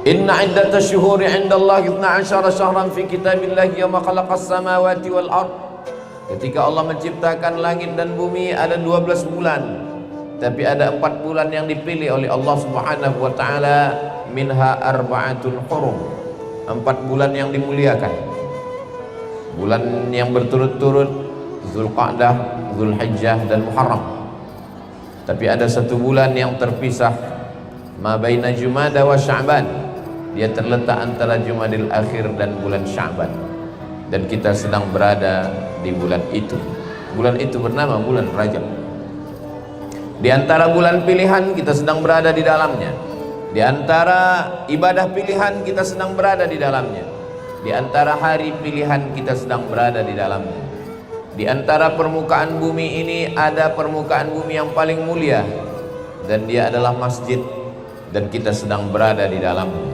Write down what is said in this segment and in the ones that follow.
Inna iddatash syuhuri 'indallahi 12 syahran fi kitabillahi yawma khalaqas samawati wal ard. Ketika Allah menciptakan langit dan bumi ada 12 bulan. Tapi ada 4 bulan yang dipilih oleh Allah Subhanahu wa taala, minha arba'atun hurum. 4 bulan yang dimuliakan. Bulan yang berturut-turut Zulqa'dah, Zulhijjah dan Muharram. Tapi ada 1 bulan yang terpisah, ma baina Jumada wa Sya'ban. Dia terletak antara Jumadil Akhir dan bulan Sya'ban. Dan kita sedang berada di bulan itu. Bulan itu bernama bulan Rajab. Di antara bulan pilihan kita sedang berada di dalamnya. Di antara ibadah pilihan kita sedang berada di dalamnya. Di antara hari pilihan kita sedang berada di dalamnya. Di antara permukaan bumi ini ada permukaan bumi yang paling mulia, dan dia adalah masjid, dan kita sedang berada di dalamnya.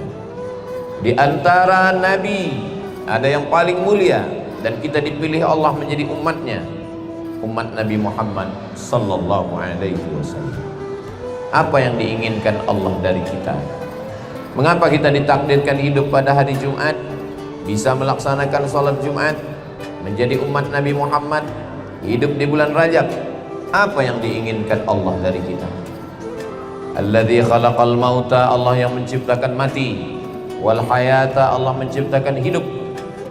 Di antara nabi ada yang paling mulia, dan kita dipilih Allah menjadi umatnya, umat Nabi Muhammad sallallahu alaihi wasallam. Apa yang diinginkan Allah dari kita? Mengapa kita ditakdirkan hidup pada hari Jumat, bisa melaksanakan salat Jumat, menjadi umat Nabi Muhammad, hidup di bulan Rajab? Apa yang diinginkan Allah dari kita? Alladzi khalaqal mauta, Allah yang menciptakan mati, wal hayata, Allah menciptakan hidup.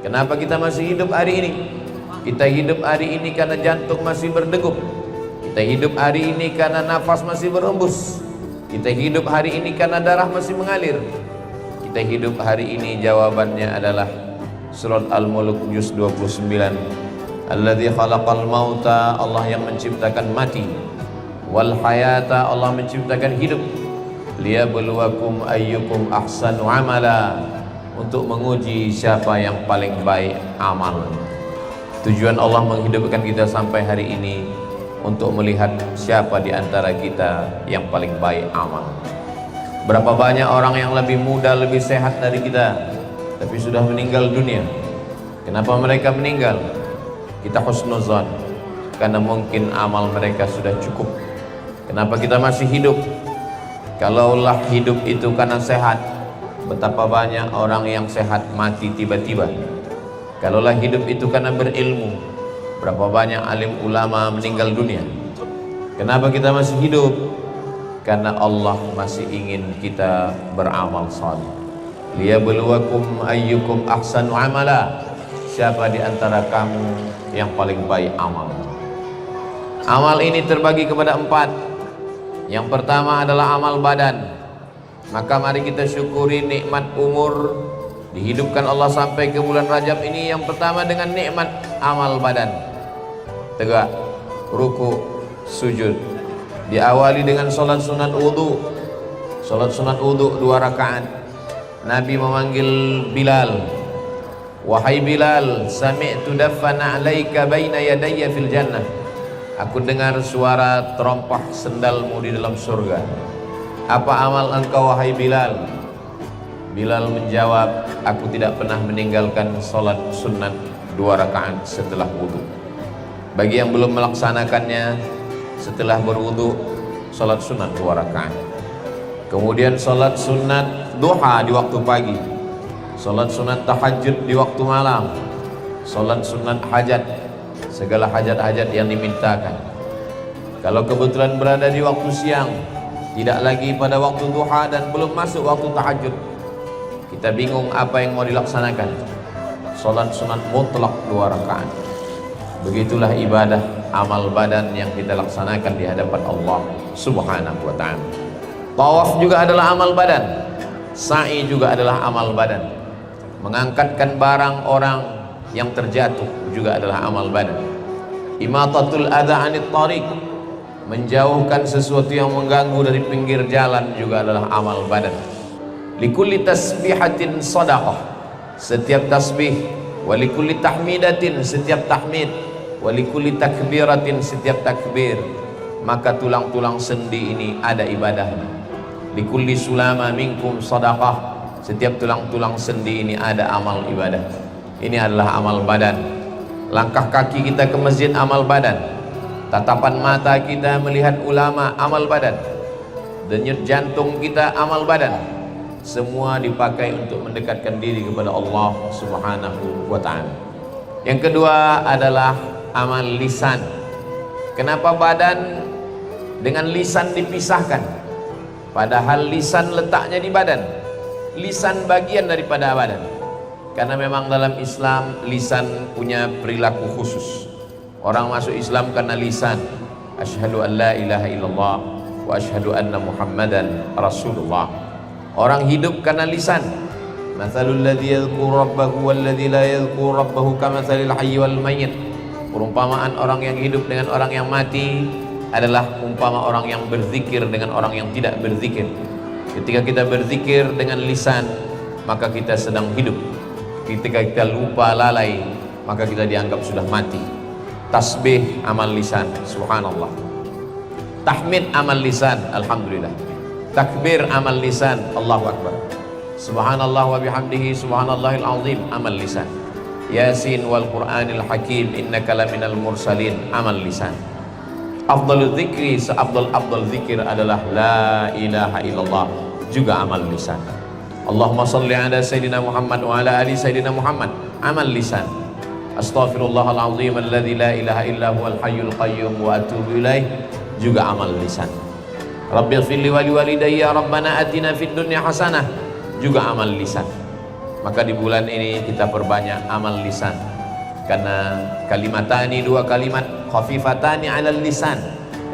Kenapa kita masih hidup hari ini? Kita hidup hari ini karena jantung masih berdegup. Kita hidup hari ini karena nafas masih berhembus. Kita hidup hari ini karena darah masih mengalir. Kita hidup hari ini, jawabannya adalah surat Al-Mulk juz 29. Alladzi khalaqal mauta, Allah yang menciptakan mati, wal hayata, Allah menciptakan hidup, liyabluwakum ayyukum ahsanu amala, untuk menguji siapa yang paling baik amal. Tujuan Allah menghidupkan kita sampai hari ini untuk melihat siapa di antara kita yang paling baik amal. Berapa banyak orang yang lebih muda, lebih sehat dari kita, tapi sudah meninggal dunia. Kenapa mereka meninggal? Kita husnuzan, karena mungkin amal mereka sudah cukup. Kenapa kita masih hidup? Kalaulah hidup itu karena sehat, betapa banyak orang yang sehat mati tiba-tiba. Kalaulah hidup itu karena berilmu, berapa banyak alim ulama meninggal dunia. Kenapa kita masih hidup? Karena Allah masih ingin kita beramal saleh. Liyabluwakum ayyukum ahsanu amala, siapa di antara kamu yang paling baik amal. Amal ini terbagi kepada 4. Yang pertama adalah amal badan. Maka mari kita syukuri nikmat umur, dihidupkan Allah sampai ke bulan Rajab ini. Yang pertama dengan nikmat amal badan. Tegak, ruku, sujud. Diawali dengan salat sunat wudu. Salat sunat wudu 2 rakaat. Nabi memanggil Bilal, wahai Bilal, sami'tu daffana 'alaika baina yadayya fil jannah. Aku dengar suara terompah sendalmu di dalam surga. Apa amal engkau wahai Bilal? Bilal menjawab, aku tidak pernah meninggalkan salat sunat 2 rakaat setelah wudu. Bagi yang belum melaksanakannya, setelah berwudu salat sunat 2 rakaat. Kemudian salat sunat duha di waktu pagi, salat sunat tahajud di waktu malam, salat sunat hajat, segala hajat-hajat yang dimintakan. Kalau kebetulan berada di waktu siang, tidak lagi pada waktu duha dan belum masuk waktu tahajud, kita bingung apa yang mau dilaksanakan. Salat sunat mutlak 2 rakaat. Begitulah ibadah amal badan yang kita laksanakan di hadapan Allah Subhanahu wa ta'ala. Tawaf juga adalah amal badan. Sa'i juga adalah amal badan. Mengangkatkan barang orang yang terjatuh juga adalah amal badan. Imatatul adha 'anit thariq, menjauhkan sesuatu yang mengganggu dari pinggir jalan juga adalah amal badan. Likulli tasbihatin sadaqah, setiap tasbih, walikulli tahmidatin, setiap tahmid, walikulli takbiratin, setiap takbir, maka tulang-tulang sendi ini ada ibadahnya. Likulli sulama minkum sadaqah, setiap tulang-tulang sendi ini ada amal ibadah. Ini adalah amal badan. Langkah kaki kita ke masjid amal badan. Tatapan mata kita melihat ulama amal badan. Denyut jantung kita amal badan. semua dipakai untuk mendekatkan diri kepada Allah Subhanahu wa ta'ala. Yang kedua adalah amal lisan. Kenapa badan dengan lisan dipisahkan? Padahal lisan letaknya di badan, lisan bagian daripada badan. Karena memang dalam Islam lisan punya perilaku khusus. Orang masuk Islam karena lisan, asyhadu an la ilaha illallah wa asyhadu anna muhammadan rasulullah. Orang hidup karena lisan. Mathalul ladzi yadhkuru rabbahu wal ladzi la yadhkuru rabbahu kamathalil hayyi wal mayyit. Perumpamaan orang yang hidup dengan orang yang mati adalah umpama orang yang berzikir dengan orang yang tidak berzikir. Ketika kita berzikir dengan lisan, maka kita sedang hidup. Ketika kita lupa lalai, maka kita dianggap sudah mati. Tasbih amal lisan, subhanallah. Tahmid amal lisan, alhamdulillah. Takbir amal lisan, Allahu akbar. Subhanallah wa bihamdihi subhanallahil azim, amal lisan. Yasin wal Qur'anil Hakim innaka laminal mursalin, amal lisan. Afdalul zikri, seafdal zikir adalah la ilaha illallah, juga amal lisan. Allahumma salli ala Sayyidina Muhammad wa ala ali Sayyidina Muhammad, amal lisan. Astaghfirullahal azim alladzi la ilaha illa huwal hayyul qayyum wa atubu ilaih, juga amal lisan. Rabbighfirli wa liwalidayya rabbana atina fid dunya hasanah, juga amal lisan. Maka di bulan ini kita perbanyak amal lisan, karena kalimatani, dua kalimat, khafifatani 'alal lisan,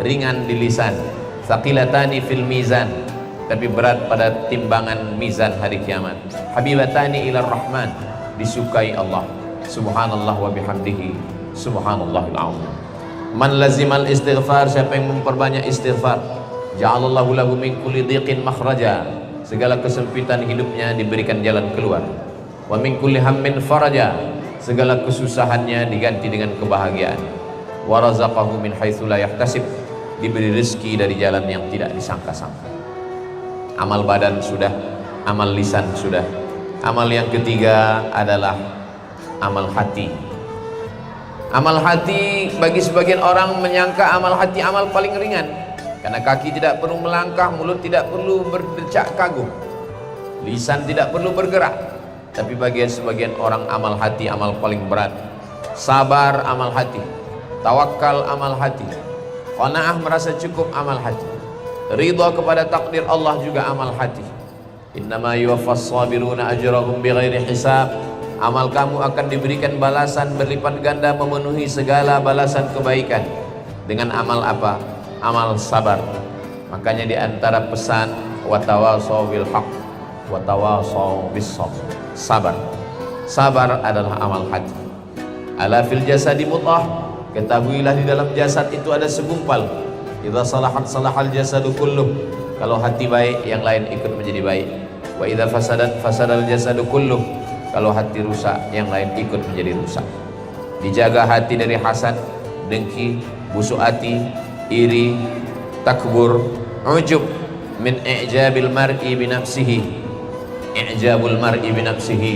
ringan di lisan, thaqilatani fil mizan, tapi berat pada timbangan mizan hari kiamat. Habibatani ilar rahman, disukai Allah. Subhanallah wa bihamdihi subhanallahil azim. Man lazimal istighfar, siapa yang memperbanyak istighfar, ja'alallahu lahu min kulli dhiqin makhraja, segala kesempitan hidupnya diberikan jalan keluar. Wa min kulli hammin faraja, segala kesusahannya diganti dengan kebahagiaan. Wa razaqahu min haitsu la yahtasib, diberi rezeki dari jalan yang tidak disangka-sangka. Amal badan sudah, amal lisan sudah. Amal yang ketiga adalah amal hati. Amal hati, bagi sebagian orang menyangka amal hati amal paling ringan, karena kaki tidak perlu melangkah, mulut tidak perlu berdecak kagum, lisan tidak perlu bergerak. Tapi bagi sebagian orang amal hati amal paling berat. Sabar amal hati, tawakal amal hati, qanaah merasa cukup amal hati, ridha kepada takdir Allah juga amal hati. Innama yuwaffas sabiruna ajrahum bighairi hisab. Amal kamu akan diberikan balasan berlipat ganda, memenuhi segala balasan kebaikan. Dengan amal apa? Amal sabar. Makanya di antara pesan watawasau bil haq watawasau bis sabr, sabar. Sabar adalah amal hati. Ala fil jasadi mudghah, ketahuilah di dalam jasad itu ada segumpal. Idza salahat salahal jasadu kulluh, kalau hati baik yang lain ikut menjadi baik. Wa idza fasadat fasadal jasadu kulluh, kalau hati rusak yang lain ikut menjadi rusak. Dijaga hati dari hasad, dengki, busuk hati, iri, takbur, ujub, min i'jabil mar'i bi nafsihi. I'jabul mar'i bi nafsihi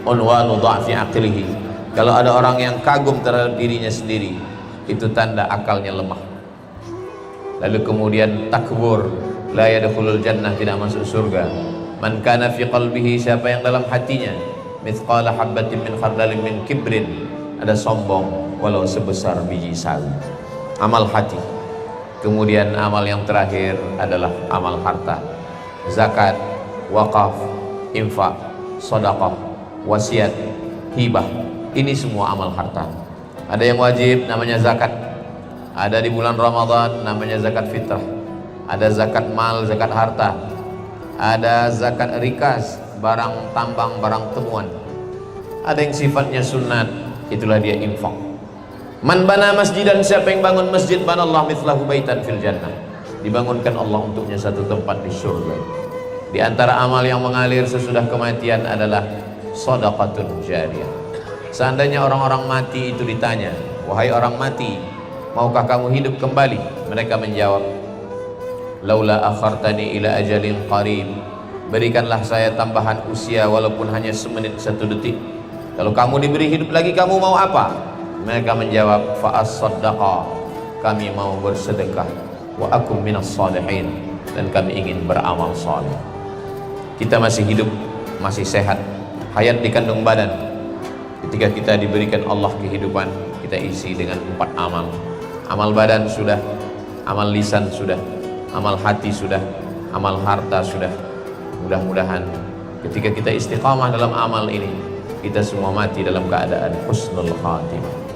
unwanu dha'fi aqlihi. Kalau ada orang yang kagum terhadap dirinya sendiri, itu tanda akalnya lemah. Lalu kemudian takbur, la yadkhulul jannah, tidak masuk surga. Man kana fi qalbihi, siapa yang dalam hatinya mithqala habbatin min khardalin min kibrin, ada sombong walau sebesar biji sawi. Amal hati. Kemudian amal yang terakhir adalah amal harta. Zakat, wakaf, infak, sedekah, wasiat, hibah, ini semua amal harta. Ada yang wajib namanya zakat, ada di bulan Ramadan namanya zakat fitrah, ada zakat mal, zakat harta, ada zakat rikas, barang tambang, barang temuan. Ada yang sifatnya sunat, itulah dia infak. Man bana masjidan, siapa yang bangun masjid, banallahu mithlahu baitan fil jannah, dibangunkan Allah untuknya satu tempat di surga. Di antara amal yang mengalir sesudah kematian adalah shadaqatun jariyah. Seandainya orang-orang mati itu ditanya, wahai orang mati, maukah kamu hidup kembali? Mereka menjawab, laula akhartani ila ajalin qarib, berikanlah saya tambahan usia walaupun hanya semenit, satu detik. Kalau kamu diberi hidup lagi, kamu mau apa? Mereka menjawab, fa as-saddaqa, kami mau bersedekah, wa akum minas salihin, dan kami ingin beramal saleh. kita masih hidup, masih sehat, hayat di kandung badan. Ketika kita diberikan Allah kehidupan, kita isi dengan 4 amal. Amal badan sudah, amal lisan sudah, amal hati sudah, amal harta sudah. Mudah-mudahan ketika kita istiqamah dalam amal ini, kita semua mati dalam keadaan husnul khatimah.